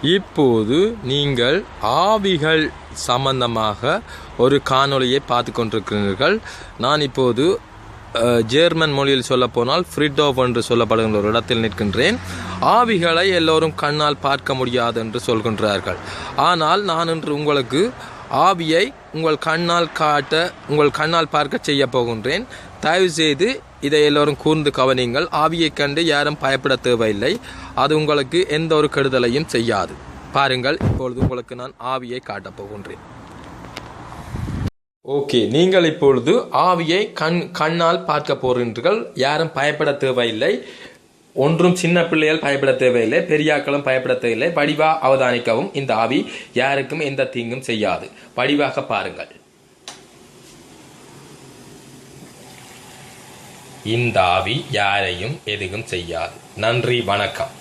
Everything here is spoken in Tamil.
இப்போது நீங்கள் ஆவிகள் சம்பந்தமாக ஒரு காணொளியை பார்த்து கொண்டிருக்கிறீர்கள். நான் இப்போது ஜெர்மன் மொழியில் சொல்லப்போனால் ஃப்ரிட்ஹோஃப் என்று சொல்லப்படுகின்ற ஒரு இடத்தில் நிற்கின்றேன். ஆவிகளை எல்லோரும் கண்ணால் பார்க்க முடியாது என்று சொல்கின்றார்கள். ஆனால் நான் இன்று உங்களுக்கு ஆவியை உங்கள் கண்ணால் பார்க்க செய்ய போகின்றேன். தயவுசெய்து இதை எல்லோரும் கூர்ந்து கவனிங்கள். ஆவியை கண்டு யாரும் பயப்பட தேவையில்லை. அது உங்களுக்கு எந்த ஒரு கெடுதலையும் செய்யாது. பாருங்கள், இப்பொழுது உங்களுக்கு நான் ஆவியை காட்டப் போகின்றேன். ஓகே, நீங்கள் இப்பொழுது ஆவியை கண்ணால் பார்க்க போகின்றீர்கள். யாரும் பயப்பட தேவையில்லை. ஒன்றும் சின்ன பிள்ளைகள் பயப்பட தேவையில்லை, பெரியாக்களும் பயப்பட தேவையில்லை. படிவா அவதானிக்கவும். இந்த ஆவி யாருக்கும் எந்த தீங்கும் செய்யாது. படிவாக பாருங்கள். இந்த ஆவி யாரையும் எதுவும் செய்யாது. நன்றி, வணக்கம்.